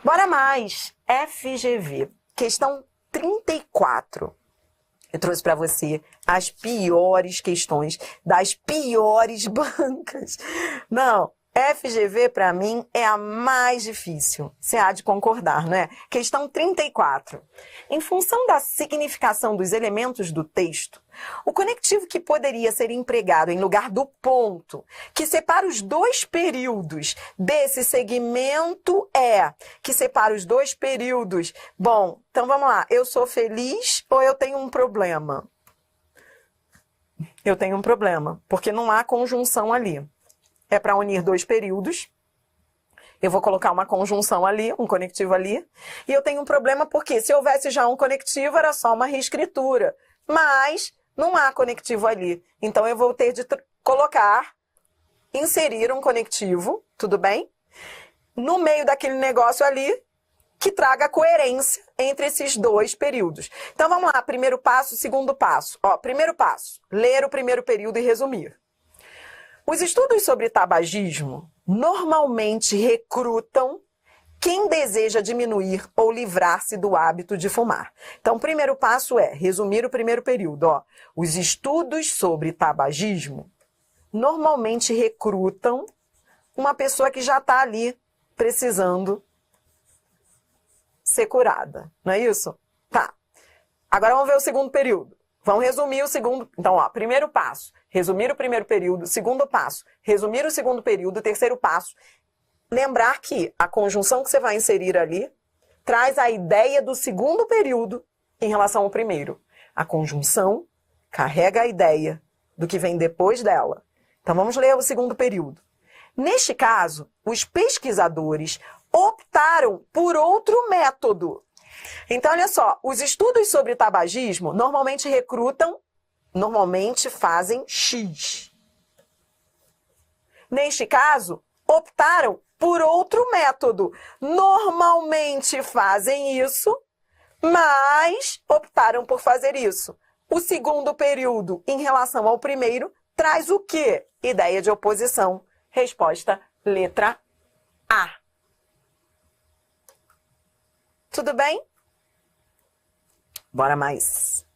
Bora mais! FGV, questão 34. Eu trouxe para você as piores questões das piores bancas. Não, FGV para mim é a mais difícil. Você há de concordar, né? Questão 34. Em função da significação dos elementos do texto, o conectivo que poderia ser empregado em lugar do ponto que separa os dois períodos desse segmento que separa os dois períodos. Bom, então vamos lá. Eu sou feliz ou eu tenho um problema? Eu tenho um problema, porque não há conjunção ali. É para unir dois períodos. Eu vou colocar uma conjunção ali, um conectivo ali. E eu tenho um problema porque se houvesse já um conectivo, era só uma reescritura. Mas não há conectivo ali. Então eu vou ter de inserir um conectivo, tudo bem? No meio daquele negócio ali, que traga coerência entre esses dois períodos. Então vamos lá, primeiro passo, segundo passo. Primeiro passo, ler o primeiro período e resumir. Os estudos sobre tabagismo normalmente recrutam quem deseja diminuir ou livrar-se do hábito de fumar. Então, o primeiro passo é resumir o primeiro período. Os estudos sobre tabagismo normalmente recrutam uma pessoa que já está ali precisando ser curada. Não é isso? Tá. Agora vamos ver o segundo período. Vamos resumir o segundo. Então, primeiro passo, resumir o primeiro período. Segundo passo, resumir o segundo período. Terceiro passo, lembrar que a conjunção que você vai inserir ali traz a ideia do segundo período em relação ao primeiro. A conjunção carrega a ideia do que vem depois dela. Então, vamos ler o segundo período. Neste caso, os pesquisadores optaram por outro método. Então, olha só, os estudos sobre tabagismo normalmente fazem X. Neste caso, optaram por outro método. Normalmente fazem isso, mas optaram por fazer isso. O segundo período, em relação ao primeiro, traz o quê? Ideia de oposição. Resposta, letra A. Tudo bem? Bora mais.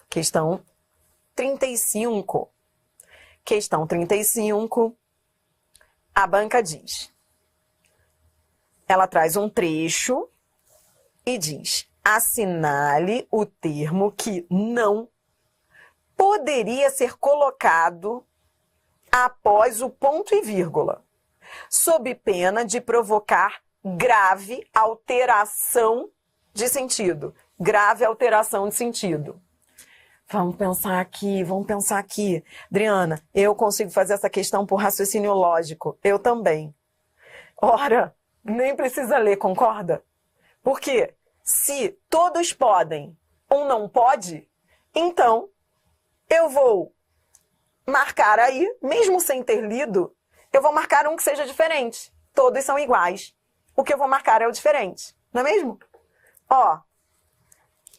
Questão 35. Questão 35. A banca diz. Ela traz um trecho e diz: assinale o termo que não poderia ser colocado após o ponto e vírgula, sob pena de provocar grave alteração de sentido. Grave alteração de sentido. Vamos pensar aqui. Adriana, eu consigo fazer essa questão por raciocínio lógico. Eu também. Ora, nem precisa ler, concorda? Porque se todos podem, um não pode, então eu vou marcar aí, mesmo sem ter lido, eu vou marcar um que seja diferente. Todos são iguais. O que eu vou marcar é o diferente. Não é mesmo?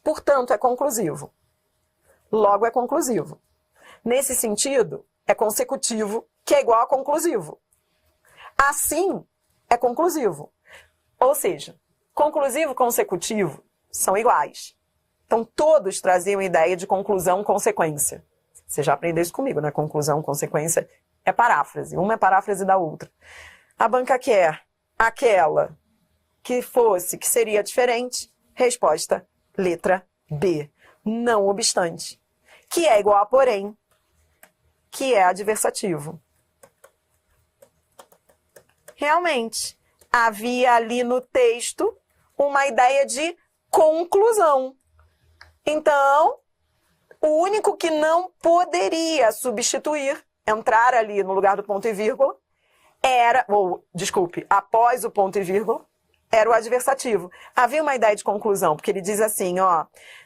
Portanto, é conclusivo. Logo é conclusivo. Nesse sentido, é consecutivo, que é igual a conclusivo. Assim, é conclusivo. Ou seja, conclusivo e consecutivo são iguais. Então, todos traziam ideia de conclusão, consequência. Você já aprendeu isso comigo, né? Conclusão, consequência é paráfrase. Uma é paráfrase da outra. A banca quer aquela que seria diferente. Resposta, letra B. Não obstante. Que é igual a porém, que é adversativo. Realmente, havia ali no texto uma ideia de conclusão. Então, o único que não poderia substituir, entrar ali no lugar do ponto e vírgula, após o ponto e vírgula, era o adversativo. Havia uma ideia de conclusão, porque ele diz assim,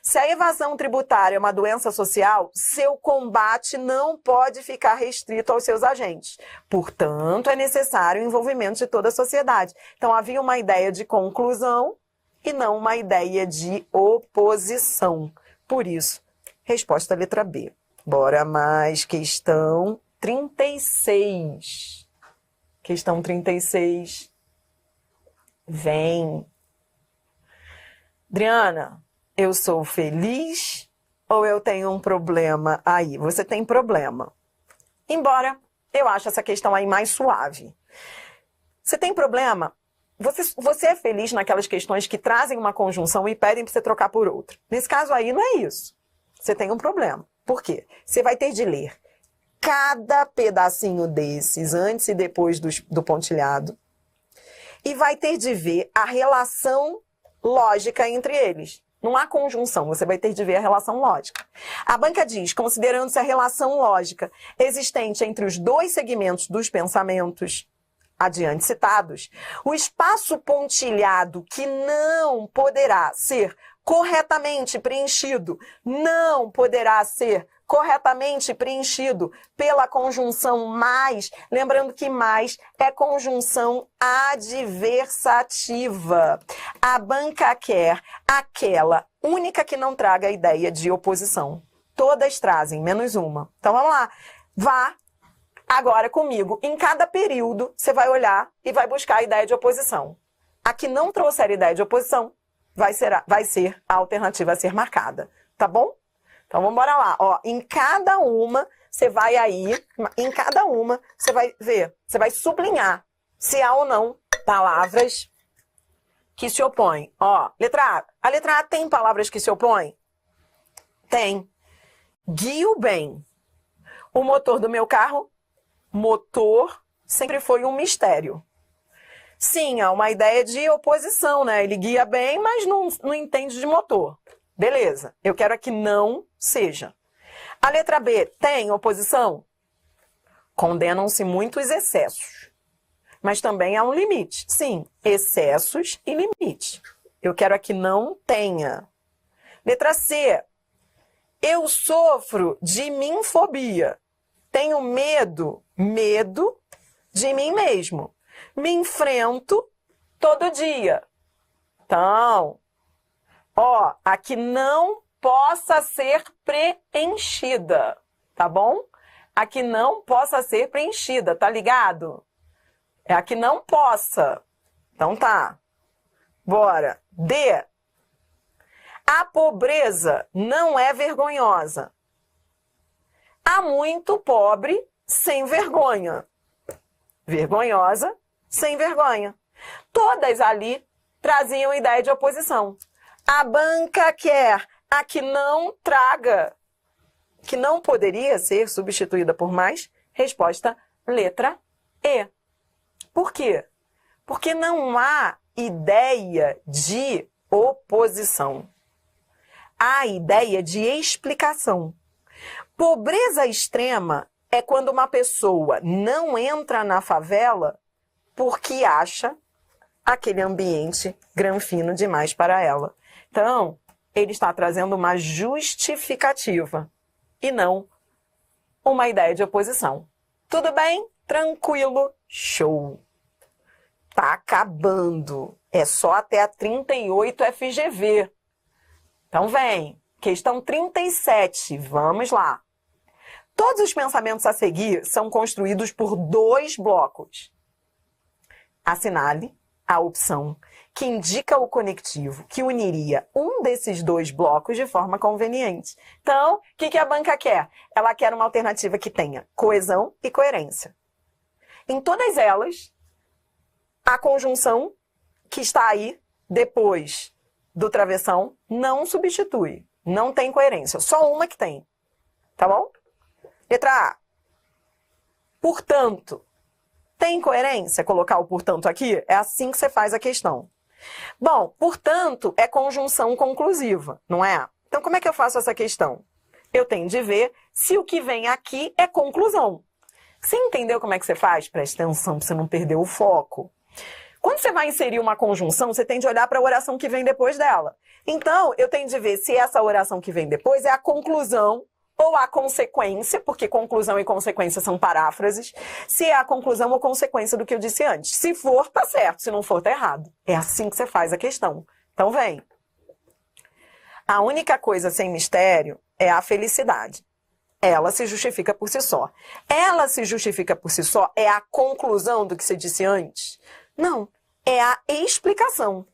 se a evasão tributária é uma doença social, seu combate não pode ficar restrito aos seus agentes. Portanto, é necessário o envolvimento de toda a sociedade. Então, havia uma ideia de conclusão e não uma ideia de oposição. Por isso, resposta letra B. Bora mais, questão 36. Questão 36. Vem. Adriana, eu sou feliz ou eu tenho um problema aí? Você tem problema. Embora eu ache essa questão aí mais suave. Você tem problema? Você é feliz naquelas questões que trazem uma conjunção e pedem para você trocar por outra. Nesse caso aí, não é isso. Você tem um problema. Por quê? Você vai ter de ler cada pedacinho desses, antes e depois do pontilhado, e vai ter de ver a relação lógica entre eles. Não há conjunção, você vai ter de ver a relação lógica. A banca diz, considerando-se a relação lógica existente entre os dois segmentos dos pensamentos adiante citados, o espaço pontilhado que não poderá ser corretamente preenchido, não poderá ser corretamente preenchido pela conjunção mais, lembrando que mais é conjunção adversativa. A banca quer aquela única que não traga a ideia de oposição. Todas trazem, menos uma. Então vamos lá. Vá agora comigo. Em cada período, você vai olhar e vai buscar a ideia de oposição. A que não trouxer ideia de oposição vai ser a alternativa a ser marcada. Tá bom? Então, vamos embora lá. Ó, em cada uma, você vai ver, você vai sublinhar se há ou não palavras que se opõem. Ó, letra A. A letra A tem palavras que se opõem? Tem. Guio bem. O motor do meu carro, motor, sempre foi um mistério. Sim, há uma ideia de oposição, né? Ele guia bem, mas não entende de motor. Beleza, eu quero que não seja. A letra B tem oposição? Condenam-se muitos excessos. Mas também há um limite. Sim, excessos e limite. Eu quero que não tenha. Letra C. Eu sofro de minfobia. Tenho medo de mim mesmo. Me enfrento todo dia. Então, ó, a que não possa ser preenchida, tá bom? A que não possa ser preenchida, tá ligado? É a que não possa. Então tá. Bora. D. A pobreza não é vergonhosa. Há muito pobre sem vergonha. Vergonhosa, sem vergonha. Todas ali traziam ideia de oposição. A banca quer a que não traga, que não poderia ser substituída por mais. Resposta, letra E. Por quê? Porque não há ideia de oposição. Há ideia de explicação. Pobreza extrema é quando uma pessoa não entra na favela porque acha aquele ambiente granfino demais para ela. Então, ele está trazendo uma justificativa e não uma ideia de oposição. Tudo bem? Tranquilo? Show! Tá acabando. É só até a 38 FGV. Então vem. Questão 37. Vamos lá. Todos os pensamentos a seguir são construídos por dois blocos. Assinale a opção que indica o conectivo que uniria um desses dois blocos de forma conveniente. Então, o que a banca quer? Ela quer uma alternativa que tenha coesão e coerência. Em todas elas, a conjunção que está aí depois do travessão não substitui. Não tem coerência. Só uma que tem. Tá bom? Letra A. Portanto. Tem coerência colocar o portanto aqui? É assim que você faz a questão. Bom, portanto, é conjunção conclusiva, não é? Então, como é que eu faço essa questão? Eu tenho de ver se o que vem aqui é conclusão. Você entendeu como é que você faz? Preste atenção para você não perder o foco. Quando você vai inserir uma conjunção, você tem de olhar para a oração que vem depois dela. Então, eu tenho de ver se essa oração que vem depois é a conclusão ou a consequência, porque conclusão e consequência são paráfrases, se é a conclusão ou consequência do que eu disse antes. Se for, tá certo. Se não for, tá errado. É assim que você faz a questão. Então, vem. A única coisa sem mistério é a felicidade. Ela se justifica por si só. Ela se justifica por si só é a conclusão do que você disse antes? Não. É a explicação.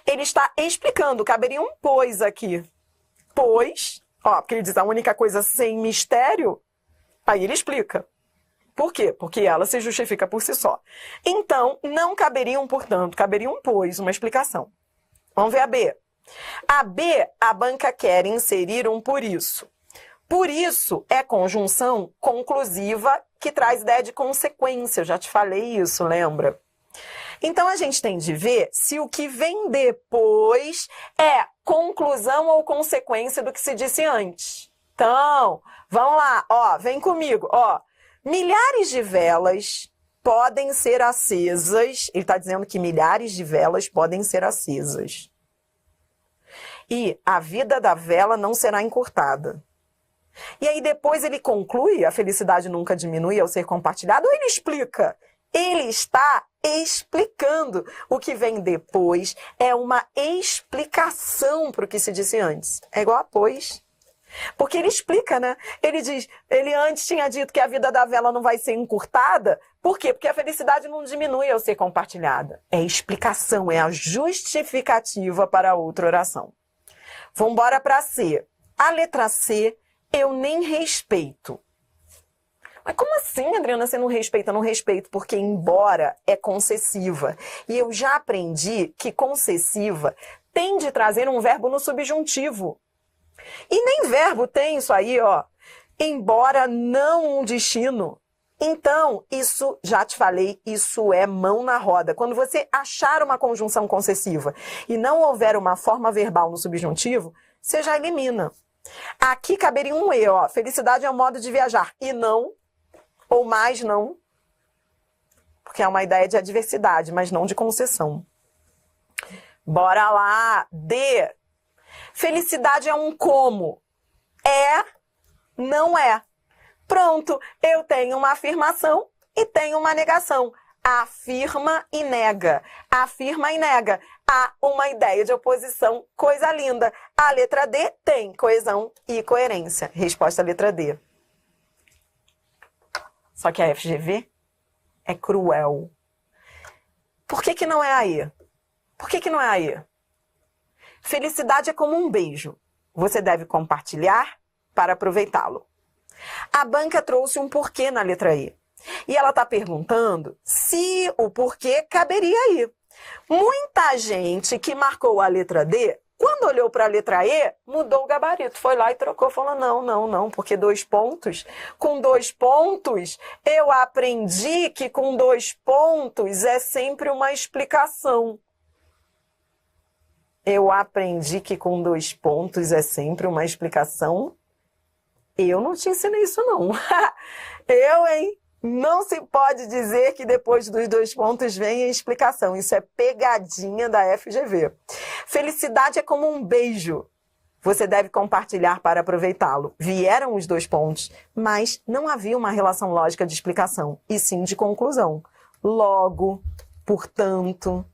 Ele está explicando, caberia um pois aqui. Pois, ó, porque ele diz a única coisa sem mistério, aí ele explica. Por quê? Porque ela se justifica por si só. Então, não caberia um portanto, caberia um pois, uma explicação. Vamos ver a B. A B, a banca quer inserir um por isso. Por isso é conjunção conclusiva que traz ideia de consequência. Eu já te falei isso, lembra? Então, a gente tem de ver se o que vem depois é conclusão ou consequência do que se disse antes. Então, vamos lá, ó, vem comigo, ó. Milhares de velas podem ser acesas. Ele está dizendo que milhares de velas podem ser acesas. E a vida da vela não será encurtada. E aí depois ele conclui, a felicidade nunca diminui ao ser compartilhada, ou ele explica? Ele está explicando. O que vem depois é uma explicação para o que se disse antes. É igual a pois. Porque ele explica, né? Ele diz, ele antes tinha dito que a vida da vela não vai ser encurtada. Por quê? Porque a felicidade não diminui ao ser compartilhada. É explicação, é a justificativa para a outra oração. Vamos embora para C. A letra C, eu nem respeito. Mas como assim, Adriana, você não respeita? Não respeito, porque embora é concessiva. E eu já aprendi que concessiva tem de trazer um verbo no subjuntivo. E nem verbo tem isso aí, ó. Embora não um destino. Então, isso, já te falei, isso é mão na roda. Quando você achar uma conjunção concessiva e não houver uma forma verbal no subjuntivo, você já elimina. Aqui caberia um E, ó. Felicidade é um modo de viajar. E não, ou mais não, porque é uma ideia de adversidade, mas não de concessão. Bora lá. D. Felicidade é um como. É, não é. Pronto, eu tenho uma afirmação e tenho uma negação. Afirma e nega. Afirma e nega. Há uma ideia de oposição, coisa linda. A letra D tem coesão e coerência. Resposta à letra D. Só que a FGV é cruel. Por que não é a E? Por que não é a E? Felicidade é como um beijo. Você deve compartilhar para aproveitá-lo. A banca trouxe um porquê na letra E. E ela está perguntando se o porquê caberia aí. Muita gente que marcou a letra D, quando olhou para a letra E, mudou o gabarito. Foi lá e trocou, falou, não, porque 2 pontos. Com 2 pontos, eu aprendi que com 2 pontos é sempre uma explicação. Eu aprendi que com 2 pontos é sempre uma explicação. Eu não te ensinei isso, não. Hein? Não se pode dizer que depois dos 2 pontos vem a explicação. Isso é pegadinha da FGV. Felicidade é como um beijo. Você deve compartilhar para aproveitá-lo. Vieram os 2 pontos, mas não havia uma relação lógica de explicação, e sim de conclusão. Logo, portanto,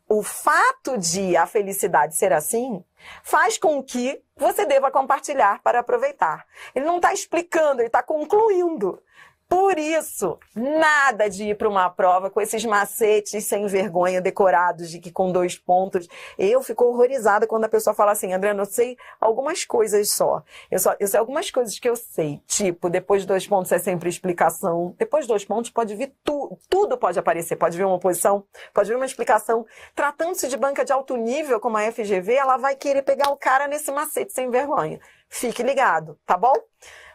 o fato de a felicidade ser assim faz com que você deva compartilhar para aproveitar. Ele não está explicando, ele está concluindo. Por isso, nada de ir para uma prova com esses macetes sem vergonha decorados de que com 2 pontos. Eu fico horrorizada quando a pessoa fala assim, Adriana, eu sei algumas coisas só. Eu sei algumas coisas que eu sei. Tipo, depois de 2 pontos é sempre explicação. Depois de 2 pontos pode vir tudo pode aparecer. Pode vir uma oposição, pode vir uma explicação. Tratando-se de banca de alto nível, como a FGV, ela vai querer pegar o cara nesse macete sem vergonha. Fique ligado, tá bom?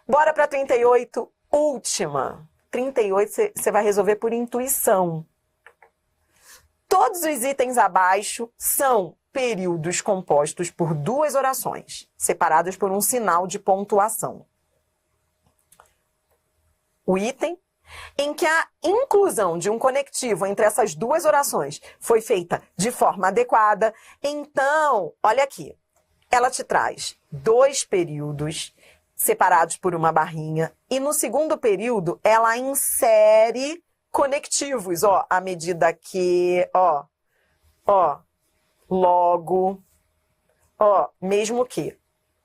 Bora para 38. Última. 38 você vai resolver por intuição. Todos os itens abaixo são períodos compostos por 2 orações, separadas por um sinal de pontuação. O item em que a inclusão de um conectivo entre essas 2 orações foi feita de forma adequada, então, olha aqui, ela te traz 2 períodos separados por uma barrinha, e no segundo período ela insere conectivos, ó, à medida que, ó, logo, ó, mesmo que.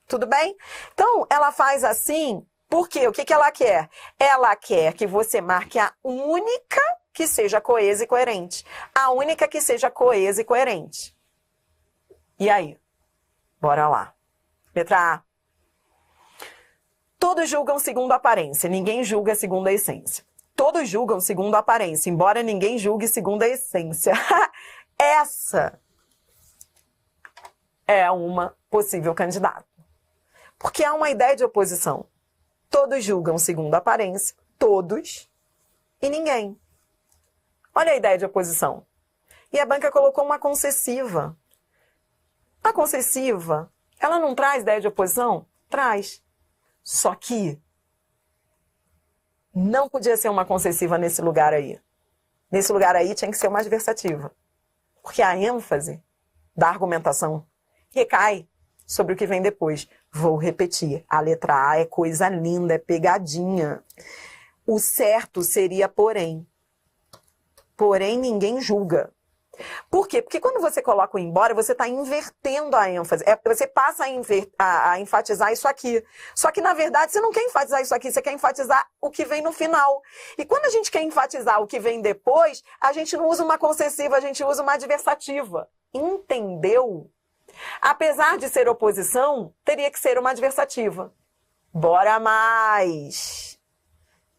Tudo bem? Então, ela faz assim, porque o que ela quer? Ela quer que você marque a única que seja coesa e coerente. A única que seja coesa e coerente. E aí? Bora lá. Letra A. Todos julgam segundo a aparência, ninguém julga segundo a essência. Todos julgam segundo a aparência, embora ninguém julgue segundo a essência. Essa é uma possível candidata. Porque há uma ideia de oposição. Todos julgam segundo a aparência, todos e ninguém. Olha a ideia de oposição. E a banca colocou uma concessiva. A concessiva, ela não traz ideia de oposição? Traz. Só que não podia ser uma concessiva nesse lugar aí. Nesse lugar aí tinha que ser uma adversativa. Porque a ênfase da argumentação recai sobre o que vem depois. Vou repetir. A letra A é coisa linda, é pegadinha. O certo seria porém. Porém, ninguém julga. Por quê? Porque quando você coloca o embora, você está invertendo a ênfase. Você passa a enfatizar isso aqui. Só que, na verdade, você não quer enfatizar isso aqui, você quer enfatizar o que vem no final. E quando a gente quer enfatizar o que vem depois, a gente não usa uma concessiva, a gente usa uma adversativa. Entendeu? Apesar de ser oposição, teria que ser uma adversativa. Bora mais!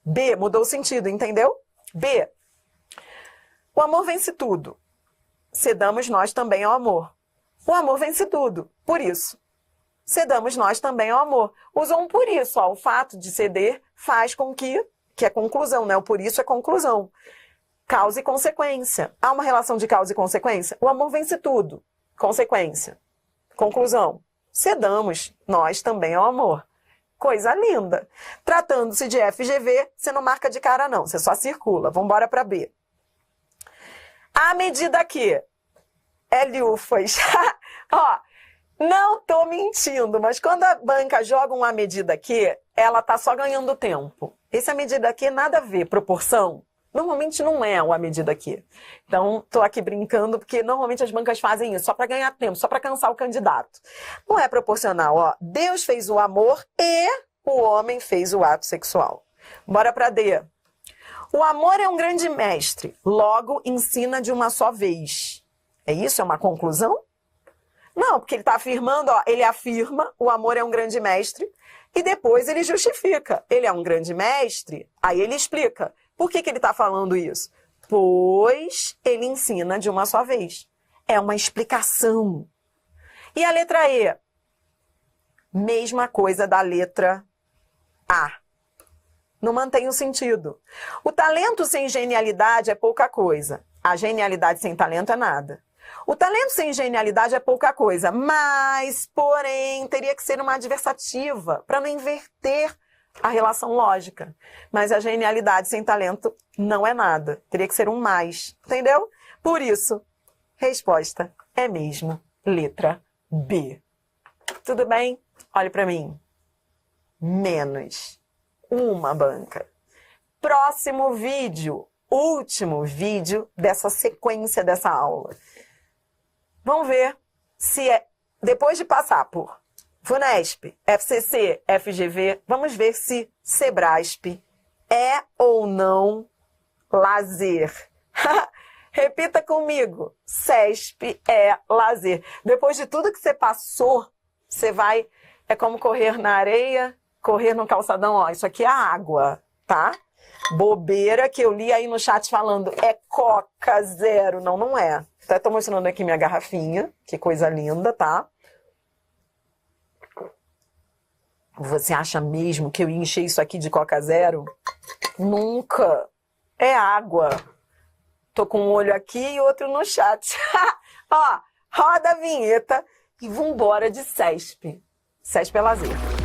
B, mudou o sentido, entendeu? B. O amor vence tudo. Cedamos nós também ao amor. O amor vence tudo. Por isso, cedamos nós também ao amor. Usou um por isso. Ó, o fato de ceder faz com que é conclusão, né? O por isso é conclusão. Causa e consequência. Há uma relação de causa e consequência? O amor vence tudo. Consequência. Conclusão. Cedamos nós também ao amor. Coisa linda. Tratando-se de FGV, você não marca de cara não. Você só circula. Vamos embora para B. À medida que Lufas, ó, não tô mentindo, mas quando a banca joga um à medida que, ela tá só ganhando tempo. Esse à medida que nada a ver, proporção, normalmente não é o à medida que. Então, tô aqui brincando, porque normalmente as bancas fazem isso, só para ganhar tempo, só para cansar o candidato. Não é proporcional, ó. Deus fez o amor e o homem fez o ato sexual. Bora para D. O amor é um grande mestre, logo ensina de uma só vez. É isso? É uma conclusão? Não, porque ele está afirmando, ó, ele afirma, o amor é um grande mestre, e depois ele justifica. Ele é um grande mestre, aí ele explica. Por que ele está falando isso? Pois ele ensina de uma só vez. É uma explicação. E a letra E? Mesma coisa da letra A. Não mantém o sentido. O talento sem genialidade é pouca coisa. A genialidade sem talento é nada. O talento sem genialidade é pouca coisa, mas, porém, teria que ser uma adversativa para não inverter a relação lógica. Mas a genialidade sem talento não é nada. Teria que ser um mais. Entendeu? Por isso, resposta é mesmo letra B. Tudo bem? Olhe para mim. Menos uma banca. Próximo vídeo, último vídeo dessa sequência dessa aula. Vamos ver se depois de passar por FUNESP, FCC, FGV, vamos ver se SEBRASP é ou não lazer. Repita comigo, CESP é lazer. Depois de tudo que você passou, você vai, é como correr na areia, correr no calçadão, ó, isso aqui é água, tá? Bobeira que eu li aí no chat falando, é Coca Zero. Não, não é. Até tô mostrando aqui minha garrafinha, que coisa linda, tá? Você acha mesmo que eu ia encher isso aqui de Coca Zero? Nunca. É água. Tô com um olho aqui e outro no chat. Ó, roda a vinheta e vambora de CESP. CESP é lazer.